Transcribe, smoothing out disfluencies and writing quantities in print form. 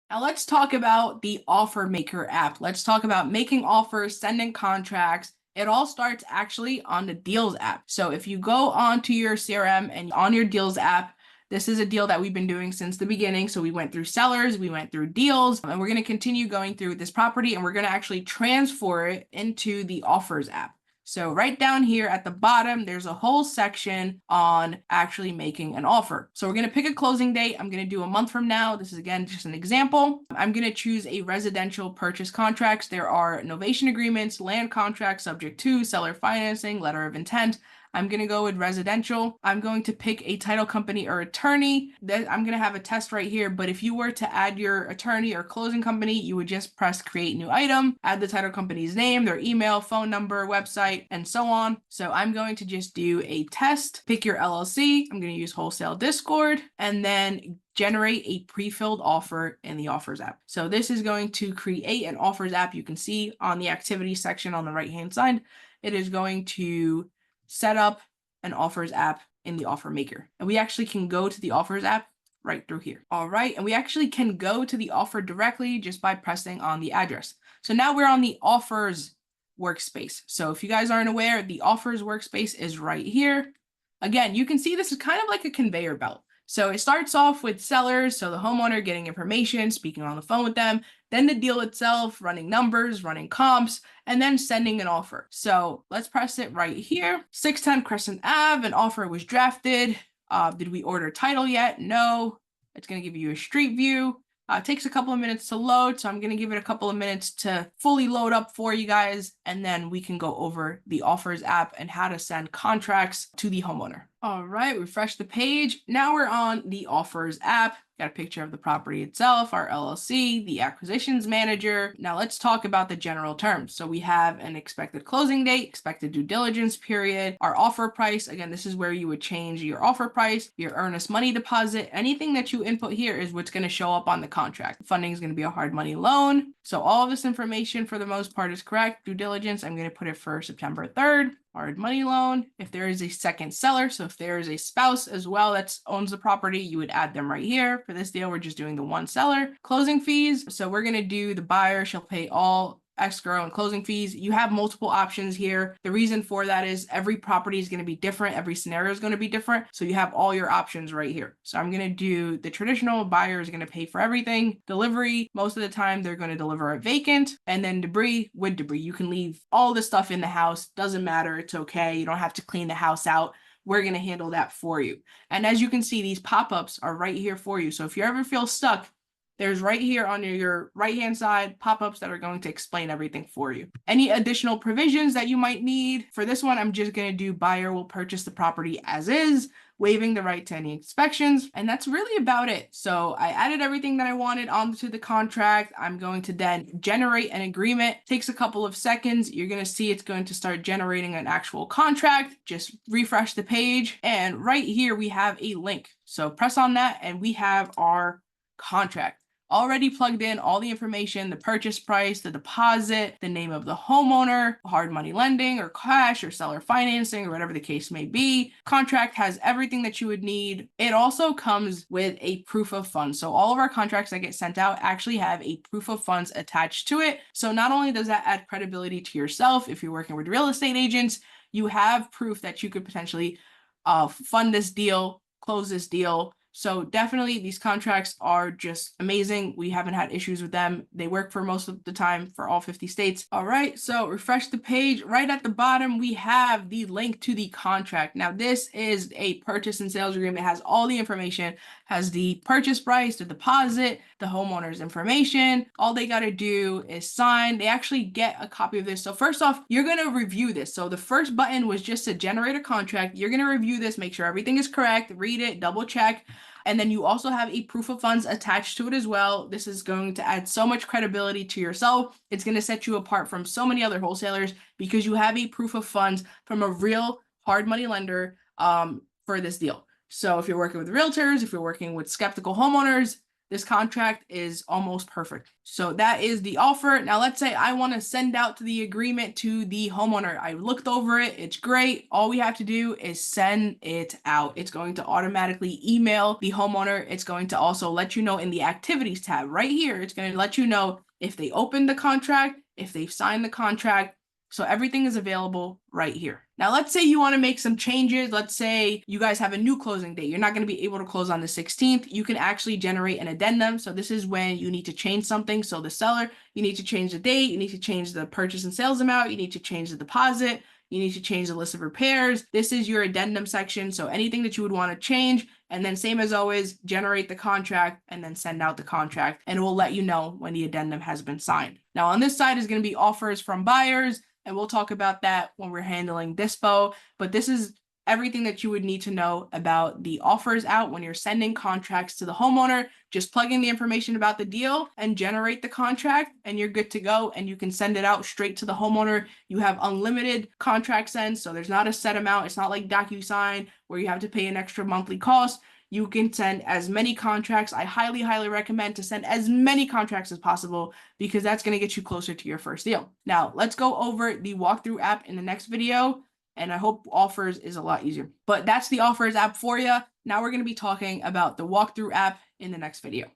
Now let's talk about the Offer Maker app. Let's talk about making offers, sending contracts. It all starts actually on the Deals app. So if you go onto your CRM and on your Deals app, this is a deal that we've been doing since the beginning. So we went through sellers, we went through deals, and we're going to continue going through this property, and we're going to actually transfer it into the Offers app. So right down here at the bottom, there's a whole section on actually making an offer. So we're going to pick a closing date. I'm going to do a month from now. This is, again, just an example. I'm going to choose a residential purchase contracts. There are novation agreements, land contracts subject to seller financing, letter of intent. I'm going to go with residential. I'm going to pick a title company or attorney. I'm going to have a test right here, but if you were to add your attorney or closing company, you would just press create new item, add the title company's name, their email, phone number, website, and so on. So I'm going to just do a test, pick your LLC. I'm going to use Wholesale Discord, and then generate a pre-filled offer in the Offers app. So this is going to create an Offers app. You can see on the activity section on the right-hand side, it is going to set up an Offers app in the Offer Maker. And we actually can go to the Offers app right through here. All right, and we actually can go to the offer directly just by pressing on the address. So now we're on the Offers workspace. So if you guys aren't aware, the Offers workspace is right here. Again, you can see this is kind of like a conveyor belt. So it starts off with sellers, so the homeowner getting information, speaking on the phone with them, then the deal itself, running numbers, running comps, and then sending an offer. So let's press it right here. 610 Crescent Ave, an offer was drafted. Did we order title yet? No. It's going to give you a street view. It takes a couple of minutes to load, so I'm going to give it a couple of minutes to fully load up for you guys, and then we can go over the Offers app and how to send contracts to the homeowner. All right, refresh the page. Now we're on the Offers app. Got a picture of the property itself, our LLC, the acquisitions manager. Now let's talk about the general terms. So we have an expected closing date, expected due diligence period, our offer price. Again, this is where you would change your offer price, your earnest money deposit. Anything that you input here is what's going to show up on the contract. Funding is going to be a hard money loan. So all of this information for the most part is correct. Due diligence, I'm going to put it for September 3rd. Hard money loan. If there is a second seller, so if there is a spouse as well that owns the property, you would add them right here. For this deal, we're just doing the one seller. Closing fees. So we're going to do the buyer shall pay all escrow and closing fees. You have multiple options here. The reason for that is every property is going to be different. Every scenario is going to be different. So you have all your options right here. So I'm going to do the traditional. Buyer is going to pay for everything. Delivery, most of the time they're going to deliver it vacant. And then debris, with debris, you can leave all the stuff in the house. Doesn't matter. It's okay. You don't have to clean the house out. We're going to handle that for you. And as you can see, these pop-ups are right here for you. So if you ever feel stuck, there's right here on your right-hand side pop-ups that are going to explain everything for you. Any additional provisions that you might need. For this one, I'm just going to do buyer will purchase the property as is, waiving the right to any inspections. And that's really about it. So I added everything that I wanted onto the contract. I'm going to then generate an agreement. Takes a couple of seconds. You're going to see it's going to start generating an actual contract. Just refresh the page. And right here, we have a link. So press on that and we have our contract. Already plugged in all the information, the purchase price, the deposit, the name of the homeowner, hard money lending or cash or seller financing or whatever the case may be. Contract has everything that you would need. It also comes with a proof of funds. So all of our contracts that get sent out actually have a proof of funds attached to it. So not only does that add credibility to yourself, if you're working with real estate agents, you have proof that you could potentially fund this deal, close this deal. So definitely these contracts are just amazing. We haven't had issues with them. They work for most of the time for all 50 states. All right, so refresh the page. Right at the bottom, we have the link to the contract. Now this is a purchase and sales agreement. It has all the information, has the purchase price, the deposit, the homeowner's information. All they got to do is sign. They actually get a copy of this. So first off, you're going to review this. So the first button was just to generate a contract. You're going to review this, make sure everything is correct, read it, double check. And then you also have a proof of funds attached to it as well. This is going to add so much credibility to yourself. It's going to set you apart from so many other wholesalers because you have a proof of funds from a real hard money lender for this deal. So if you're working with realtors, if you're working with skeptical homeowners, this contract is almost perfect. So that is the offer. Now let's say I want to send out the agreement to the homeowner. I looked over it. It's great. All we have to do is send it out. It's going to automatically email the homeowner. It's going to also let you know in the activities tab right here. It's going to let you know if they opened the contract, if they've signed the contract. So everything is available right here. Now, let's say you want to make some changes. Let's say you guys have a new closing date. You're not going to be able to close on the 16th. You can actually generate an addendum. So this is when you need to change something. So the seller, you need to change the date. You need to change the purchase and sales amount. You need to change the deposit. You need to change the list of repairs. This is your addendum section. So anything that you would want to change, and then same as always, generate the contract and then send out the contract, and it will let you know when the addendum has been signed. Now on this side is going to be offers from buyers, and we'll talk about that when we're handling dispo, but this is everything that you would need to know about the offers out when you're sending contracts to the homeowner. Just plug in the information about the deal and generate the contract, and you're good to go, and you can send it out straight to the homeowner. You have unlimited contract sends, so there's not a set amount. It's not like DocuSign where you have to pay an extra monthly cost. You can send as many contracts. I highly, highly recommend to send as many contracts as possible because that's going to get you closer to your first deal. Now, let's go over the walkthrough app in the next video, and I hope offers is a lot easier. But that's the offers app for you. Now we're going to be talking about the walkthrough app in the next video.